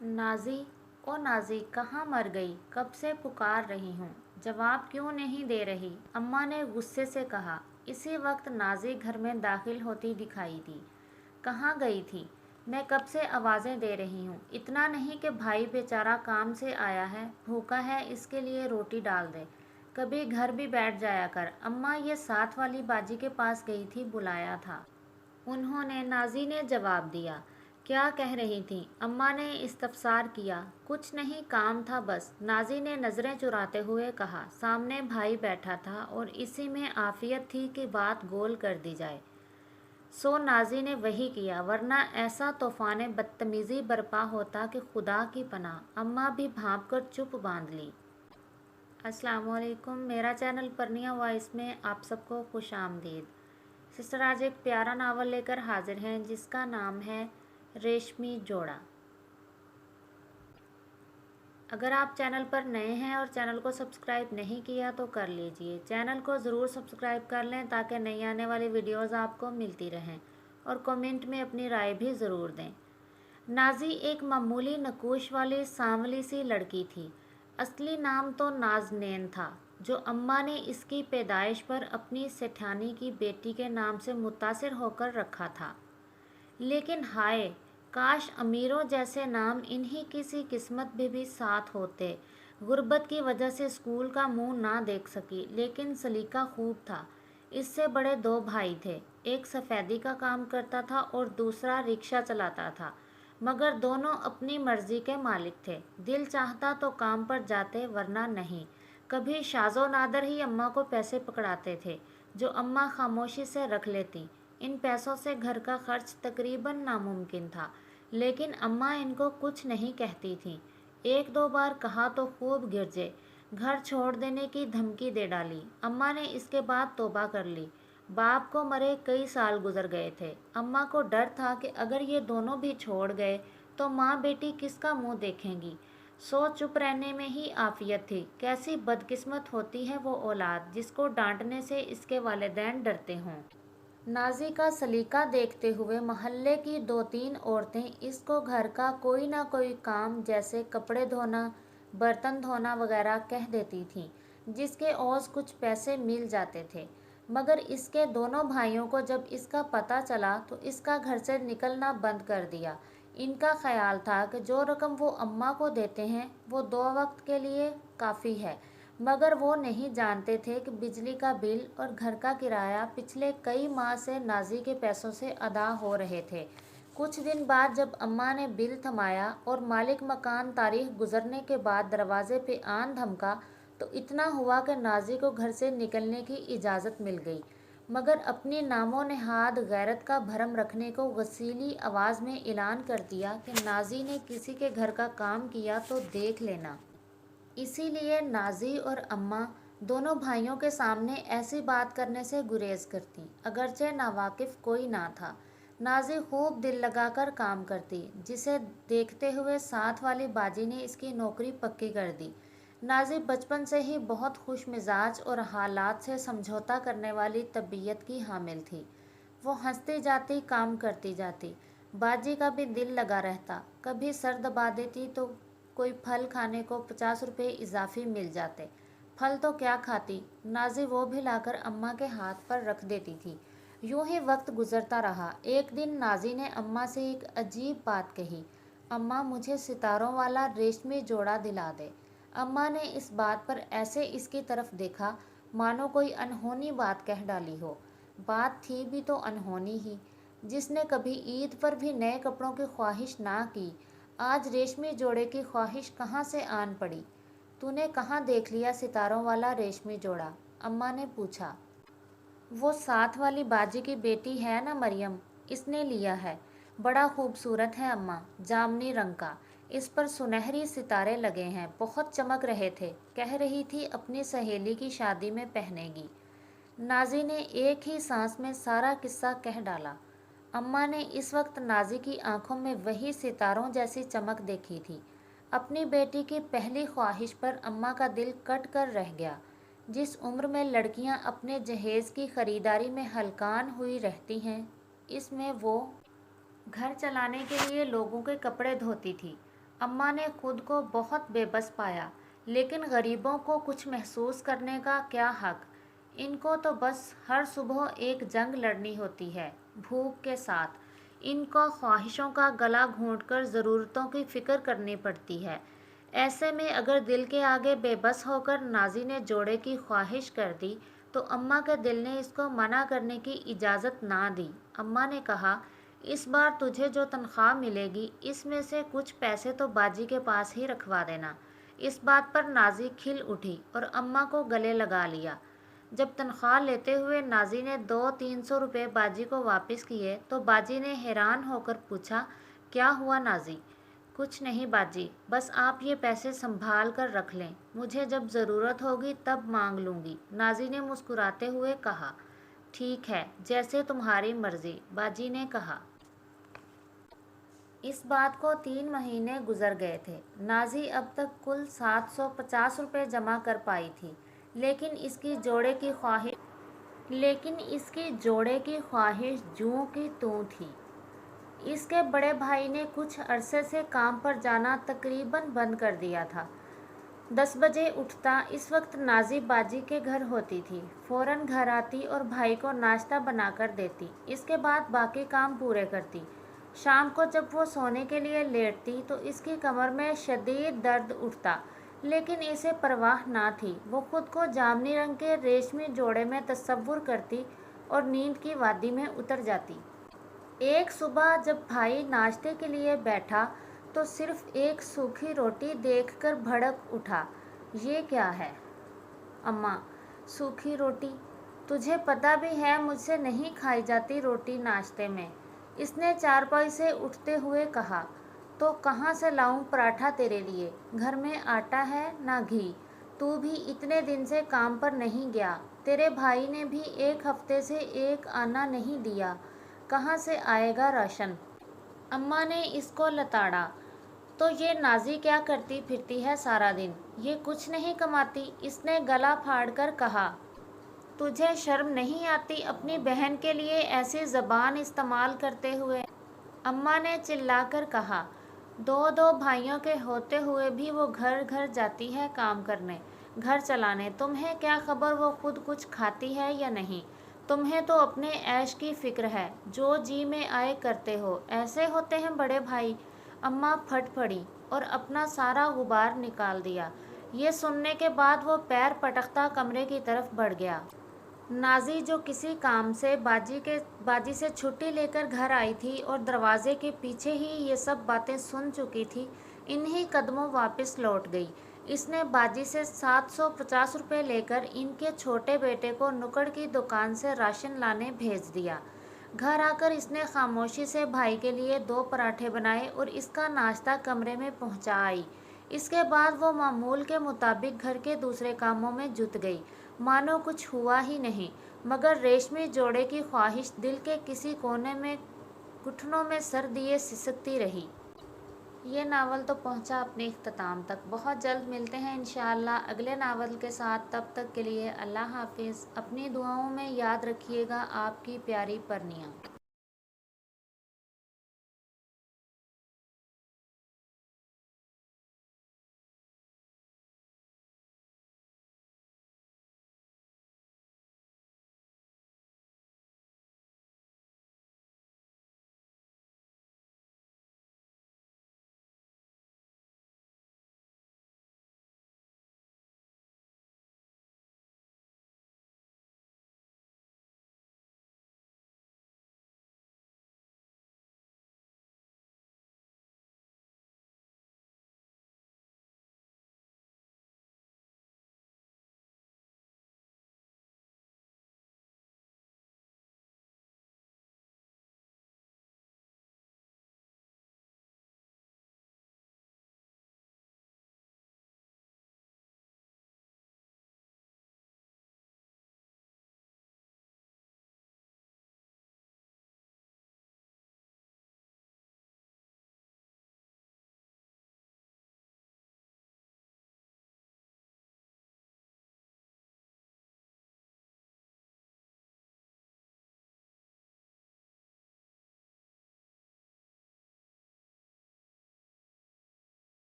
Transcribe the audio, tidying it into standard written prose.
Nazi, ओ Nazi, कहाँ मर गई? कब से पुकार रही हूँ, जवाब क्यों नहीं दे रही? अम्मा ने गुस्से से कहा। इसी वक्त नाज़ी घर में दाखिल होती दिखाई दी। कहाँ गई थी? मैं कब से आवाज़ें दे रही हूँ। इतना नहीं कि भाई बेचारा काम से आया है, भूखा है, इसके लिए रोटी डाल दे। कभी घर भी बैठ जाया कर। अम्मा ये साथ वाली बाजी के पास गई थी, बुलाया था उन्होंने, नाज़ी ने जवाब दिया। क्या कह रही थीं? अम्मा ने इस्तफसार किया। कुछ नहीं, काम था बस, नाज़ी ने नज़रें चुराते हुए कहा। सामने भाई बैठा था और इसी में आफियत थी कि बात गोल कर दी जाए। सो नाज़ी ने वही किया, वरना ऐसा तूफ़ान बदतमीज़ी बरपा होता कि खुदा की पनाह। अम्मा भी भांप कर चुप बांध ली। अस्सलाम वालेकुम, मेरा चैनल परनिया वॉइस में आप सबको खुश आमदीद। सिस्टर आज एक प्यारा नावल लेकर हाजिर हैं जिसका नाम है रेशमी जोड़ा। अगर आप चैनल पर नए हैं और चैनल को सब्सक्राइब नहीं किया तो कर लीजिए। चैनल को ज़रूर सब्सक्राइब कर लें ताकि नई आने वाली वीडियोज़ आपको मिलती रहें, और कमेंट में अपनी राय भी ज़रूर दें। नाज़ी एक मामूली नकूश वाली सांवली सी लड़की थी। असली नाम तो नाज़नैन था, जो अम्मा ने इसकी पैदाइश पर अपनी सेठानी की बेटी के नाम से मुतासिर होकर रखा था। लेकिन हाय, काश अमीरों जैसे नाम इन्हीं किसी किस्मत में भी साथ होते। गुर्बत की वजह से स्कूल का मुंह ना देख सकी, लेकिन सलीका खूब था। इससे बड़े दो भाई थे, एक सफ़ेदी का काम करता था और दूसरा रिक्शा चलाता था, मगर दोनों अपनी मर्जी के मालिक थे। दिल चाहता तो काम पर जाते, वरना नहीं। कभी शाज़ो नादर ही अम्मा को पैसे पकड़ाते थे, जो अम्मा खामोशी से रख लेती। इन पैसों से घर का खर्च तकरीबन नामुमकिन था, लेकिन अम्मा इनको कुछ नहीं कहती थीं। एक दो बार कहा तो खूब गिरजे, घर छोड़ देने की धमकी दे डाली। अम्मा ने इसके बाद तौबा कर ली। बाप को मरे कई साल गुजर गए थे। अम्मा को डर था कि अगर ये दोनों भी छोड़ गए तो माँ बेटी किसका मुंह देखेंगी। सो चुप रहने में ही आफियत थी। कैसी बदकिस्मत होती है वो औलाद जिसको डांटने से इसके वालिदैन डरते हों। नाज़ी का सलीका देखते हुए मोहल्ले की दो तीन औरतें इसको घर का कोई ना कोई काम, जैसे कपड़े धोना, बर्तन धोना वगैरह कह देती थीं, जिसके औज़ कुछ पैसे मिल जाते थे। मगर इसके दोनों भाइयों को जब इसका पता चला तो इसका घर से निकलना बंद कर दिया। इनका ख्याल था कि जो रकम वो अम्मा को देते हैं वो दो वक्त के लिए काफ़ी है, मगर वो नहीं जानते थे कि बिजली का बिल और घर का किराया पिछले कई माह से नाज़ी के पैसों से अदा हो रहे थे। कुछ दिन बाद जब अम्मा ने बिल थमाया और मालिक मकान तारीख गुजरने के बाद दरवाजे पे आन धमका, तो इतना हुआ कि नाज़ी को घर से निकलने की इजाज़त मिल गई। मगर अपनी नामो नेहाद गैरत का भरम रखने को गसीली आवाज़ में ऐलान कर दिया कि नाज़ी ने किसी के घर का काम किया तो देख लेना। इसीलिए नाज़ी और अम्मा दोनों भाइयों के सामने ऐसी बात करने से गुरेज करती, अगरचे नावाकिफ कोई ना था। नाज़ी खूब दिल लगाकर काम करती, जिसे देखते हुए साथ वाली बाजी ने इसकी नौकरी पक्की कर दी। नाज़ी बचपन से ही बहुत खुश मिजाज और हालात से समझौता करने वाली तबीयत की हामिल थी। वो हंसती जाती, काम करती जाती। बाजी का भी दिल लगा रहता। कभी सर दबा देती तो कोई फल खाने को 50 रुपये इजाफी मिल जाते। फल तो क्या खाती, नाज़ी वो भी लाकर अम्मा के हाथ पर रख देती थी। यूं ही वक्त गुजरता रहा। एक दिन नाज़ी ने अम्मा से एक अजीब बात कही। अम्मा, मुझे सितारों वाला रेशमी जोड़ा दिला दे। अम्मा ने इस बात पर ऐसे इसकी तरफ देखा मानो कोई अनहोनी बात कह डाली हो। बात थी भी तो अनहोनी ही। जिसने कभी ईद पर भी नए कपड़ों की ख्वाहिश ना की, आज रेशमी जोड़े की ख्वाहिश कहाँ से आन पड़ी। तूने कहाँ देख लिया सितारों वाला रेशमी जोड़ा? अम्मा ने पूछा। वो साथ वाली बाजी की बेटी है ना मरियम, इसने लिया है। बड़ा खूबसूरत है अम्मा, जामनी रंग का। इस पर सुनहरी सितारे लगे हैं, बहुत चमक रहे थे। कह रही थी अपनी सहेली की शादी में पहनेगी। नाज़ी ने एक ही सांस में सारा किस्सा कह डाला। अम्मा ने इस वक्त नाज़ी की आंखों में वही सितारों जैसी चमक देखी थी। अपनी बेटी की पहली ख्वाहिश पर अम्मा का दिल कट कर रह गया। जिस उम्र में लड़कियां अपने जहेज़ की ख़रीदारी में हलकान हुई रहती हैं, इसमें वो घर चलाने के लिए लोगों के कपड़े धोती थी। अम्मा ने खुद को बहुत बेबस पाया, लेकिन गरीबों को कुछ महसूस करने का क्या हक। इनको तो बस हर सुबह एक जंग लड़नी होती है, भूख के साथ। इनको ख्वाहिशों का गला घोंटकर ज़रूरतों की फ़िक्र करनी पड़ती है। ऐसे में अगर दिल के आगे बेबस होकर नाजी ने जोड़े की ख्वाहिश कर दी तो अम्मा के दिल ने इसको मना करने की इजाज़त ना दी। अम्मा ने कहा, इस बार तुझे जो तनख्वाह मिलेगी इसमें से कुछ पैसे तो बाजी के पास ही रखवा देना। इस बात पर नाजी खिल उठी और अम्मा को गले लगा लिया। जब तनख्वाह लेते हुए नाजी ने 200-300 रुपये बाजी को वापस किए तो बाजी ने हैरान होकर पूछा, क्या हुआ नाजी? कुछ नहीं बाजी, बस आप ये पैसे संभाल कर रख लें, मुझे जब ज़रूरत होगी तब मांग लूँगी। नाजी ने मुस्कुराते हुए कहा। ठीक है, जैसे तुम्हारी मर्ज़ी, बाजी ने कहा। इस बात को 3 महीने गुजर गए थे। नाजी अब तक कुल 750 रुपये जमा कर पाई थी, लेकिन इसकी जोड़े की ख्वाहिश जूं की तूं थी। इसके बड़े भाई ने कुछ अरसे से काम पर जाना तकरीबन बंद कर दिया था। 10 बजे उठता, इस वक्त नाजी बाजी के घर होती थी। फ़ौरन घर आती और भाई को नाश्ता बनाकर देती। इसके बाद बाकी काम पूरे करती। शाम को जब वो सोने के लिए लेटती तो इसकी कमर में शदीद दर्द उठता, लेकिन इसे परवाह ना थी। वो खुद को जामनी रंग के रेशमी जोड़े में तसव्वुर करती और नींद की वादी में उतर जाती। एक सुबह जब भाई नाश्ते के लिए बैठा तो सिर्फ एक सूखी रोटी देखकर भड़क उठा। ये क्या है? अम्मा, सूखी रोटी? तुझे पता भी है मुझसे नहीं खाई जाती रोटी नाश्ते में। इसने चारपाई से उठते हुए कहा। तो कहाँ से लाऊं पराठा तेरे लिए? घर में आटा है ना घी। तू भी इतने दिन से काम पर नहीं गया। तेरे भाई ने भी 1 हफ्ते से एक आना नहीं दिया। कहाँ से आएगा राशन? अम्मा ने इसको लताड़ा। तो ये नाजी क्या करती फिरती है सारा दिन? ये कुछ नहीं कमाती। इसने गला फाड़कर कहा। तुझे शर्म नहीं आती अपनी बहन के लिए ऐसी ज़बान इस्तेमाल करते हुए? अम्मा ने चिल्लाकर कहा। 2 भाइयों के होते हुए भी वो घर घर जाती है काम करने, घर चलाने। तुम्हें क्या खबर वो खुद कुछ खाती है या नहीं? तुम्हें तो अपने ऐश की फ़िक्र है, जो जी में आए करते हो। ऐसे होते हैं बड़े भाई। अम्मा फट पड़ी और अपना सारा गुबार निकाल दिया। ये सुनने के बाद वो पैर पटकता कमरे की तरफ बढ़ गया। नाजी जो किसी काम से बाजी से छुट्टी लेकर घर आई थी और दरवाजे के पीछे ही ये सब बातें सुन चुकी थी, इन्हीं कदमों वापस लौट गई। इसने बाजी से 750 रुपये लेकर इनके छोटे बेटे को नुक्कड़ की दुकान से राशन लाने भेज दिया। घर आकर इसने खामोशी से भाई के लिए 2 पराठे बनाए और इसका नाश्ता कमरे में पहुंचा आई। इसके बाद वो मामूल के मुताबिक घर के दूसरे कामों में जुट गई, मानो कुछ हुआ ही नहीं। मगर रेशमी जोड़े की ख्वाहिश दिल के किसी कोने में घुटनों में सर दिए सिसकती रही। ये नावल तो पहुंचा अपने इख्तिताम तक। बहुत जल्द मिलते हैं इंशाअल्लाह अगले नावल के साथ। तब तक के लिए अल्लाह हाफिज़। अपनी दुआओं में याद रखिएगा आपकी प्यारी परनिया।